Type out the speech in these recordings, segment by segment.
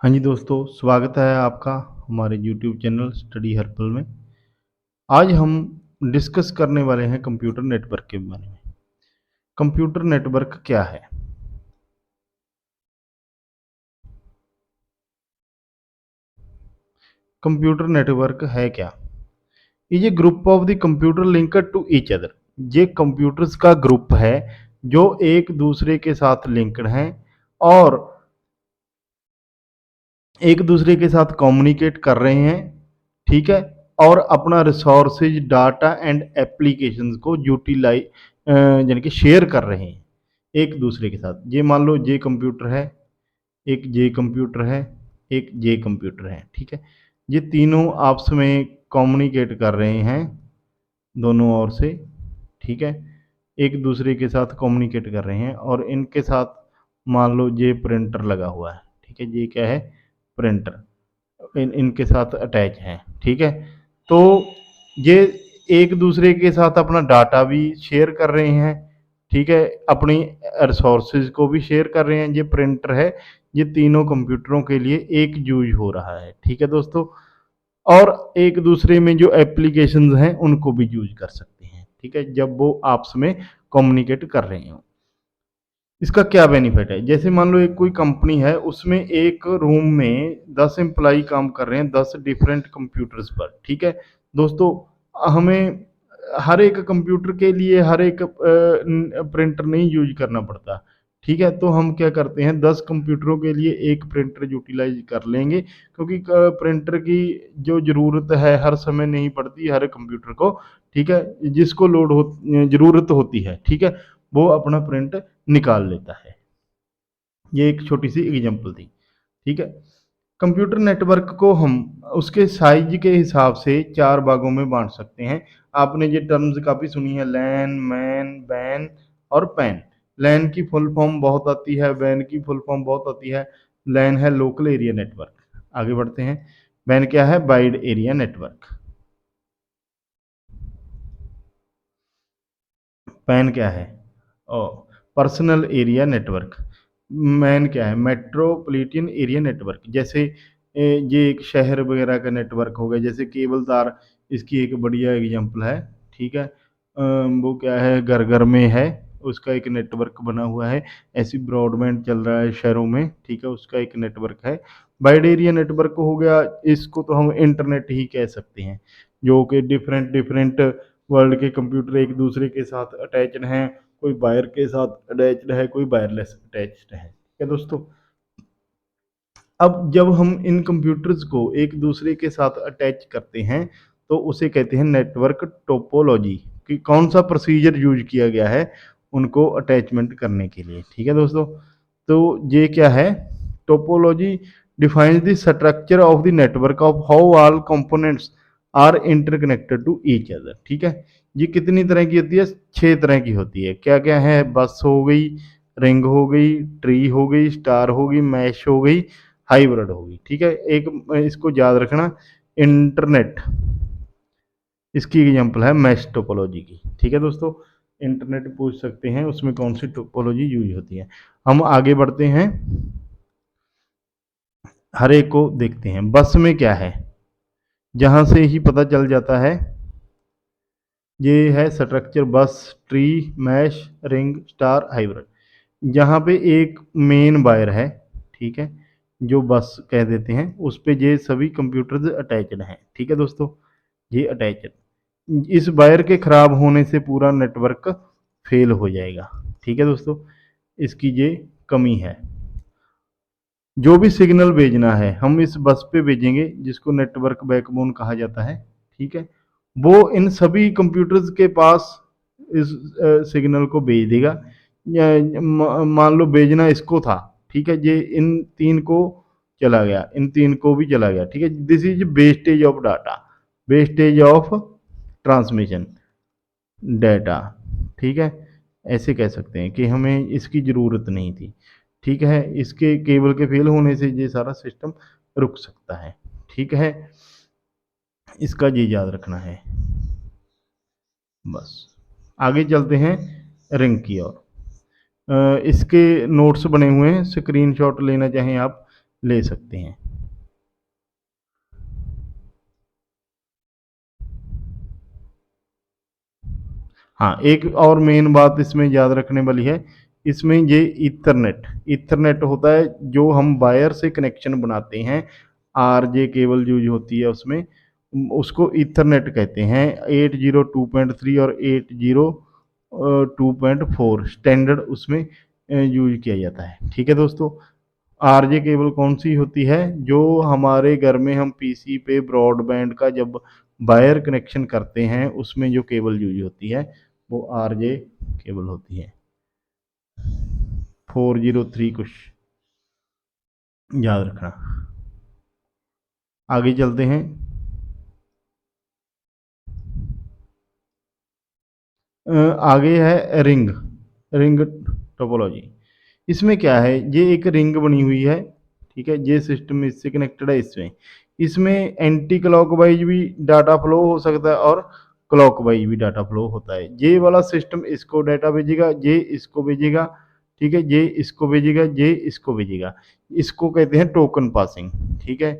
हाँ जी दोस्तों, स्वागत है आपका हमारे यूट्यूब चैनल स्टडी हर्पल में। आज हम डिस्कस करने वाले हैं कंप्यूटर नेटवर्क के बारे में। कंप्यूटर नेटवर्क क्या है? कंप्यूटर नेटवर्क है क्या? Is a group of the computer linked to each other. ये कंप्यूटर्स का ग्रुप है जो एक दूसरे के साथ लिंक्ड हैं और एक दूसरे के साथ कम्युनिकेट कर रहे हैं, ठीक है, और अपना रिसोर्सेज डाटा एंड एप्लीकेशंस को यूटिलाइज यानी कि शेयर कर रहे हैं एक दूसरे के साथ। ये मान लो जे कंप्यूटर है, एक जे कंप्यूटर है, एक जे कंप्यूटर है, ठीक है। ये तीनों आपस में कम्युनिकेट कर रहे हैं दोनों ओर से, ठीक है, एक दूसरे के साथ कम्युनिकेट कर रहे हैं और इनके साथ मान लो ये प्रिंटर लगा हुआ है, ठीक है, ये क्या है? प्रिंटर इनके साथ अटैच हैं, ठीक है। तो ये एक दूसरे के साथ अपना डाटा भी शेयर कर रहे हैं, ठीक है, अपनी रिसोर्सेज को भी शेयर कर रहे हैं। ये प्रिंटर है, ये तीनों कंप्यूटरों के लिए एक यूज हो रहा है, ठीक है दोस्तों। और एक दूसरे में जो एप्लीकेशंस हैं उनको भी यूज कर सकते हैं, ठीक है, जब वो आपस में कम्युनिकेट कर रहे हो। इसका क्या बेनिफिट है? जैसे मान लो एक कोई कंपनी है, उसमें एक रूम में 10 एम्प्लाई काम कर रहे हैं 10 डिफरेंट कंप्यूटर्स पर, ठीक है दोस्तों। हमें हर एक कंप्यूटर के लिए हर एक प्रिंटर नहीं यूज करना पड़ता, ठीक है। तो हम क्या करते हैं, 10 कंप्यूटरों के लिए एक प्रिंटर यूटिलाइज कर लेंगे, क्योंकि प्रिंटर की जो ज़रूरत है हर समय नहीं पड़ती हर कंप्यूटर को, ठीक है। जिसको लोड हो ज़रूरत होती है, ठीक है, वो अपना प्रिंट निकाल लेता है। ये एक छोटी सी एग्जांपल थी, ठीक है। कंप्यूटर नेटवर्क को हम उसके साइज के हिसाब से 4 भागों में बांट सकते हैं। आपने ये टर्म्स काफ़ी सुनी है, लैन, मैन, बैन और पैन। लैन की फुल फॉर्म बहुत आती है, बैन की फुल फॉर्म बहुत आती है। लैन है लोकल एरिया नेटवर्क। आगे बढ़ते हैं। बैन क्या है? Wide area network. पैन क्या है? ओ, पर्सनल एरिया नेटवर्क। मैन क्या है? Metropolitan area network. जैसे ये एक शहर वगैरह का नेटवर्क हो गया, जैसे केबल तार, इसकी एक बढ़िया एग्जांपल है, ठीक है। वो क्या है, घर घर में है, उसका एक नेटवर्क बना हुआ है। ऐसी ब्रॉडबैंड चल रहा है शहरों में, ठीक है, उसका एक नेटवर्क है। वाइड एरिया नेटवर्क हो गया, इसको तो हम इंटरनेट ही कह सकते हैं, जो कि डिफरेंट डिफरेंट वर्ल्ड के कंप्यूटर एक दूसरे के साथ अटैच्ड हैं। कोई वायर के साथ अटैच्ड है, कोई वायरलेस अटैच्ड है, ठीक है दोस्तों। अब जब हम इन कंप्यूटर्स को एक दूसरे के साथ अटैच करते हैं तो उसे कहते हैं नेटवर्क टोपोलॉजी, कि कौन सा प्रोसीजर यूज किया गया है उनको अटैचमेंट करने के लिए, ठीक है दोस्तों। तो ये क्या है? Topology defines the structure of the network of how all components are interconnected to each other, ठीक है। ये कितनी तरह की होती है? 6 तरह की होती है। क्या क्या है? बस हो गई, रिंग हो गई, ट्री हो गई, स्टार हो गई, मैश हो गई, हाइब्रिड होगी, ठीक है। एक इसको याद रखना, इंटरनेट इसकी एग्जांपल है मैश टोपोलॉजी की, ठीक है दोस्तों। इंटरनेट पूछ सकते हैं उसमें कौन सी टोपोलॉजी यूज होती है। हम आगे बढ़ते हैं, हर एक को देखते हैं। बस में क्या है? जहां से ही पता चल जाता है, ये है structure bus, tree, mesh, ring, star, hybrid. जहाँ पे एक मेन वायर है, ठीक है, जो बस कह देते हैं, उस पे ये सभी कंप्यूटर्स अटैच्ड हैं, ठीक है दोस्तों। ये अटैच्ड, इस वायर के खराब होने से पूरा नेटवर्क फेल हो जाएगा, ठीक है दोस्तों। इसकी ये कमी है। जो भी सिग्नल भेजना है हम इस बस पे भेजेंगे, जिसको नेटवर्क बैकबोन कहा जाता है, ठीक है। वो इन सभी कंप्यूटर्स के पास इस सिग्नल को भेज देगा। मान लो भेजना इसको था, ठीक है, ये इन तीन को चला गया, इन तीन को भी चला गया, ठीक है। This is wastage of data, wastage of transmission data, ठीक है। ऐसे कह सकते हैं कि हमें इसकी ज़रूरत नहीं थी, ठीक है। इसके केबल के फेल होने से ये सारा सिस्टम रुक सकता है, ठीक है। इसका ये याद रखना है। बस आगे चलते हैं रिंग की ओर। इसके नोट्स बने हुए हैं, स्क्रीनशॉट लेना चाहें आप, ले सकते हैं। हाँ, एक और मेन बात इसमें याद रखने वाली है, इसमें ये ईथरनेट ईथरनेट होता है जो हम वायर से कनेक्शन बनाते हैं, आरजे केबल यूज होती है उसमें, उसको ईथरनेट कहते हैं। 802.3 और 802.4 स्टैंडर्ड उसमें यूज किया जाता है। ठीक है दोस्तों, आरजे केबल कौन सी होती है, जो हमारे घर में हम पीसी पे ब्रॉडबैंड का जब वायर कनेक्शन करते हैं उसमें जो केबल यूज होती है वो आरजे केबल होती है। 403 कुछ याद रखना। आगे चलते हैं। आगे है रिंग रिंग टोपोलॉजी। इसमें क्या है, ये एक रिंग बनी हुई है, ठीक है, ये सिस्टम इससे कनेक्टेड है इसमें। इसमें एंटी क्लॉकवाइज भी डाटा फ्लो हो सकता है और क्लॉकवाइज भी डाटा फ्लो होता है। ये वाला सिस्टम इसको डाटा भेजेगा, ये इसको भेजेगा, ठीक है, ये इसको भेजेगा, ये इसको भेजेगा। इसको कहते हैं टोकन पासिंग। ठीक है,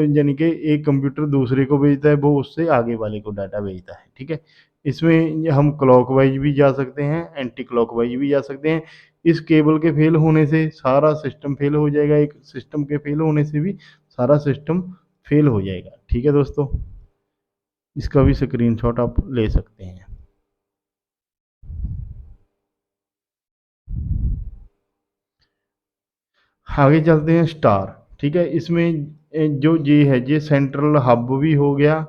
यानी कि एक कंप्यूटर दूसरे को भेजता है, वो उससे आगे वाले को डाटा भेजता है। ठीक है, इसमें हम क्लॉकवाइज भी जा सकते हैं, एंटी क्लॉकवाइज भी जा सकते हैं। इस केबल के फेल होने से सारा सिस्टम फेल हो जाएगा, एक सिस्टम के फेल होने से भी सारा सिस्टम फेल हो जाएगा। ठीक है दोस्तों, इसका भी स्क्रीनशॉट आप ले सकते हैं। आगे चलते हैं स्टार। ठीक है, इसमें जो ये है ये सेंट्रल हब भी हो गया,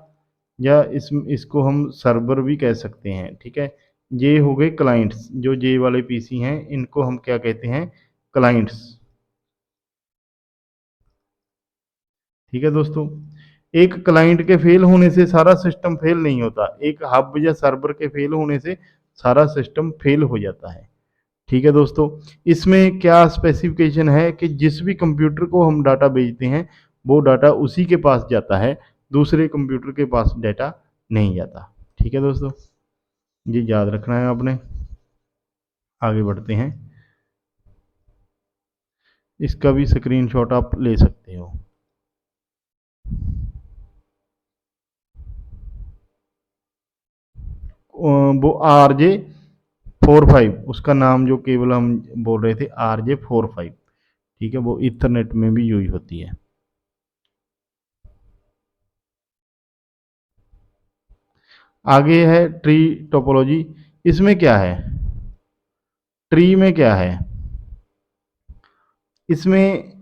या इसको हम सर्वर भी कह सकते हैं। ठीक है, ये हो गए क्लाइंट्स, जो ये वाले पीसी हैं इनको हम क्या कहते हैं, क्लाइंट्स। ठीक है दोस्तों, एक क्लाइंट के फेल होने से सारा सिस्टम फेल नहीं होता, एक हब या सर्वर के फेल होने से सारा सिस्टम फेल हो जाता है। ठीक है दोस्तों, इसमें क्या स्पेसिफिकेशन है कि जिस भी कंप्यूटर को हम डाटा भेजते हैं वो डाटा उसी के पास जाता है, दूसरे कंप्यूटर के पास डाटा नहीं जाता। ठीक है दोस्तों, ये याद रखना है आपने। आगे बढ़ते हैं, इसका भी स्क्रीनशॉट आप ले सकते हो। वो RJ45, उसका नाम जो केबल हम बोल रहे थे RJ45। ठीक है, वो इथरनेट में भी यूज होती है। आगे है ट्री टोपोलॉजी। इसमें क्या है, ट्री में क्या है, इसमें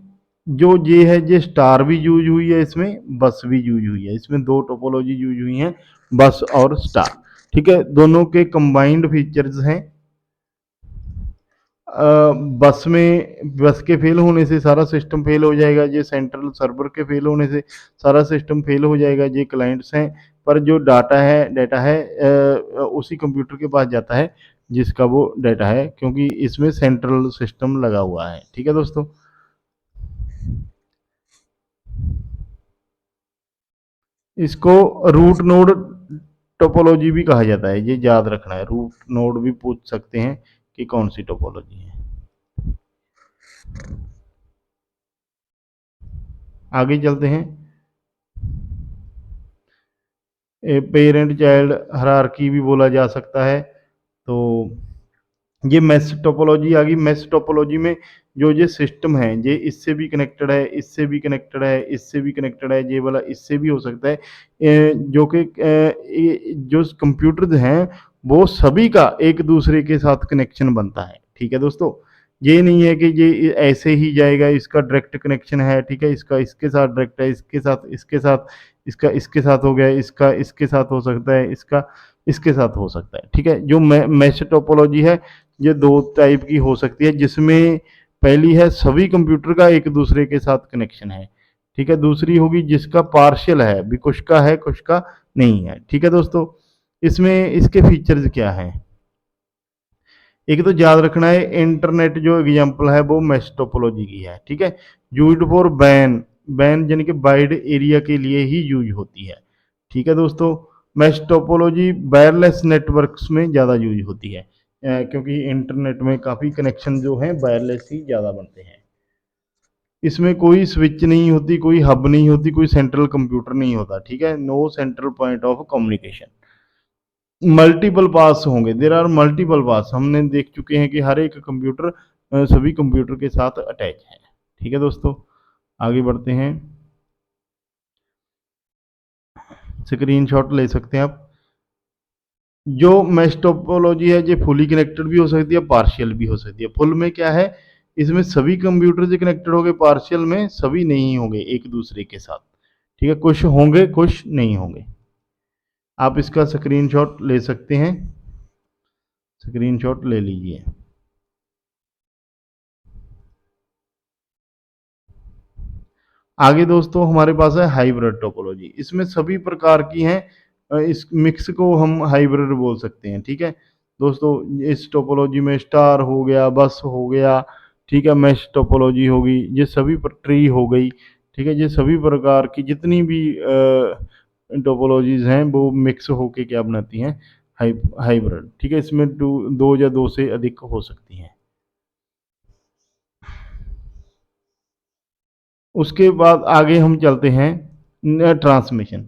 जो ये है ये स्टार भी यूज हुई है, इसमें बस भी यूज हुई है। इसमें दो टोपोलॉजी यूज हुई हैं, बस और स्टार। ठीक है, दोनों के कंबाइंड फीचर्स हैं। बस में बस के फेल होने से सारा सिस्टम फेल हो जाएगा, ये सेंट्रल सर्वर के फेल होने से सारा सिस्टम फेल हो जाएगा, ये क्लाइंट्स हैं। पर जो डाटा है उसी कंप्यूटर के पास जाता है जिसका वो डाटा है, क्योंकि इसमें सेंट्रल सिस्टम लगा हुआ है। ठीक है दोस्तों, इसको रूट नोड टोपोलॉजी भी कहा जाता है, ये याद रखना है। रूट नोड भी पूछ सकते हैं कि कौन सी टोपोलॉजी है। आगे चलते हैं, पेरेंट चाइल्ड हायरार्की भी बोला जा सकता है। तो ये मेश टोपोलॉजी आ गई। मेश टोपोलॉजी में जो ये सिस्टम है ये इससे भी कनेक्टेड है, इससे भी कनेक्टेड है, इससे भी कनेक्टेड है, ये वाला इससे भी हो सकता है। जो कि जो कंप्यूटर्स हैं वो सभी का एक दूसरे के साथ कनेक्शन बनता है। ठीक है दोस्तों, ये नहीं है कि ये ऐसे ही जाएगा, इसका डायरेक्ट कनेक्शन है, ठीक है, इसका इसके साथ डायरेक्ट है, इसके साथ इसके साथ, इसका इसके साथ हो गया, इसका इसके साथ हो सकता है, इसका इसके साथ हो सकता है। ठीक है, जो मैश टोपोलॉजी है ये दो टाइप की हो सकती है, जिसमें पहली है सभी कंप्यूटर का एक दूसरे के साथ कनेक्शन है। ठीक है, दूसरी होगी जिसका पार्शियल है, भी कुछ का है कुछ का नहीं है। ठीक है दोस्तों, इसमें इसके फीचर्स क्या हैं, एक तो याद रखना है इंटरनेट जो एग्जांपल है वो मैश टोपोलॉजी की है। ठीक है, यूज्ड फॉर बैन, बैन यानी कि वाइड एरिया के लिए ही यूज होती है। ठीक है दोस्तों, मैश टोपोलॉजी वायरलेस नेटवर्क्स में ज़्यादा यूज होती है, क्योंकि इंटरनेट में काफ़ी कनेक्शन जो हैं वायरलेस ही ज़्यादा बनते हैं। इसमें कोई स्विच नहीं होती, कोई हब नहीं होती, कोई सेंट्रल कंप्यूटर नहीं होता, ठीक है। No central point of communication. Multiple pass होंगे, देर आर मल्टीपल पास, हमने देख चुके हैं कि हर एक कंप्यूटर सभी कंप्यूटर के साथ अटैच है, ठीक है दोस्तों। आगे बढ़ते हैं, स्क्रीनशॉट ले सकते हैं आप। जो मैश टोपोलॉजी है ये फुली कनेक्टेड भी हो सकती है, पार्शियल भी हो सकती है। फुल में क्या है, इसमें सभी कंप्यूटर से कनेक्टेड होंगे, पार्शियल में सभी नहीं होंगे एक दूसरे के साथ, ठीक है। कुछ होंगे कुछ नहीं होंगे। आप इसका स्क्रीनशॉट ले सकते हैं, स्क्रीनशॉट ले लीजिए। आगे दोस्तों हमारे पास है हाइब्रिड टोपोलॉजी। इसमें सभी प्रकार की हैं, इस मिक्स को हम हाइब्रिड बोल सकते हैं, ठीक है दोस्तों। इस टोपोलॉजी में स्टार हो गया, बस हो गया, ठीक है, मैश टोपोलॉजी होगी, ये सभी ट्री हो गई, ठीक है। ये सभी प्रकार की जितनी भी टोपोलॉजीज हैं वो मिक्स होके क्या बनाती हैं, हाइब्रिड, ठीक है। इसमें दो या दो से अधिक हो सकती हैं। उसके बाद आगे हम चलते हैं ट्रांसमिशन।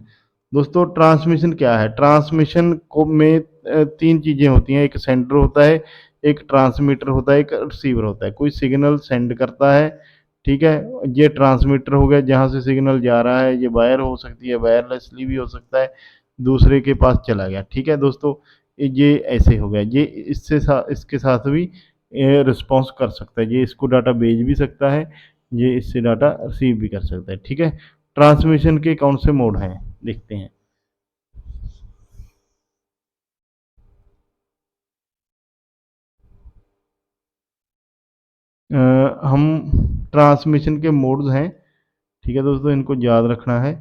दोस्तों ट्रांसमिशन क्या है, ट्रांसमिशन को में तीन चीज़ें होती हैं, एक सेंडर होता है, एक ट्रांसमीटर होता है, एक रिसीवर होता है। कोई सिग्नल सेंड करता है, ठीक है, ये ट्रांसमीटर हो गया जहाँ से सिग्नल जा रहा है, ये वायर हो सकती है, वायरलेसली भी हो सकता है, दूसरे के पास चला गया, ठीक है दोस्तों। ये ऐसे हो गया, ये इसके साथ भी रिस्पॉन्स कर सकता है, ये इसको डाटा भेज भी सकता है, ये इससे डाटा रिसीव भी कर सकता है, ठीक है। ट्रांसमिशन के कौन से मोड हैं देखते हैं। हम ट्रांसमिशन के मोड्स हैं, ठीक है दोस्तों, इनको याद रखना है।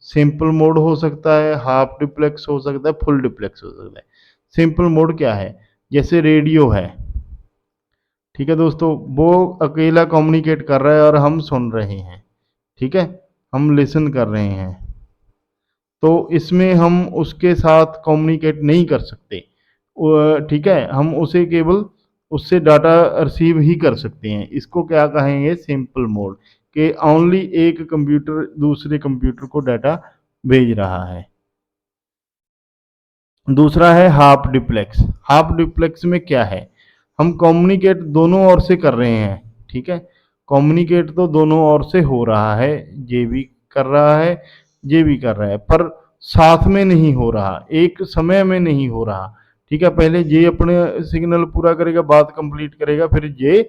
सिंपल मोड हो सकता है, हाफ डिप्लेक्स हो सकता है, फुल डिप्लेक्स हो सकता है। सिंपल मोड क्या है, जैसे रेडियो है, ठीक है दोस्तों, वो अकेला कम्युनिकेट कर रहा है और हम सुन रहे हैं, ठीक है, हम लिसन कर रहे हैं, तो इसमें हम उसके साथ कम्युनिकेट नहीं कर सकते, ठीक है। हम उसे केवल उससे डाटा रिसीव ही कर सकते हैं। इसको क्या कहेंगे, सिंपल मोड, कि ओनली एक कंप्यूटर दूसरे कंप्यूटर को डाटा भेज रहा है। दूसरा है हाफ डिप्लेक्स। हाफ डिप्लेक्स में क्या है, हम कम्युनिकेट दोनों ओर से कर रहे हैं, ठीक है, कम्युनिकेट तो दोनों ओर से हो रहा है, ये भी कर रहा है, ये भी कर रहा है, पर साथ में नहीं हो रहा, एक समय में नहीं हो रहा, ठीक है। पहले ये अपने सिग्नल पूरा करेगा, बात कंप्लीट करेगा, फिर ये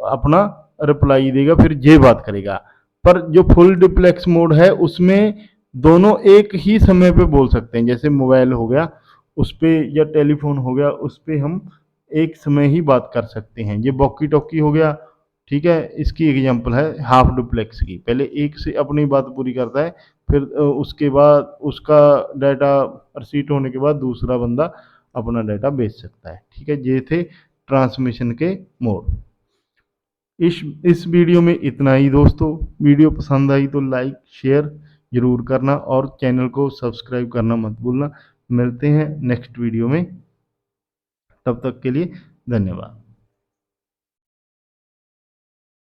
अपना रिप्लाई देगा, फिर ये बात करेगा। पर जो फुल डिप्लेक्स मोड है उसमें दोनों एक ही समय पे बोल सकते हैं, जैसे मोबाइल हो गया उस पर, या टेलीफोन हो गया उस पर, हम एक समय ही बात कर सकते हैं। ये वॉकी टॉकी हो गया, ठीक है, इसकी एग्जांपल है हाफ डुप्लेक्स की। पहले एक से अपनी बात पूरी करता है, फिर उसके बाद उसका डाटा रिसीट होने के बाद दूसरा बंदा अपना डाटा भेज सकता है, ठीक है। ये थे ट्रांसमिशन के मोड। इस वीडियो में इतना ही दोस्तों। वीडियो पसंद आई तो लाइक शेयर ज़रूर करना और चैनल को सब्सक्राइब करना मत भूलना। मिलते हैं नेक्स्ट वीडियो में, तब तक के लिए धन्यवाद।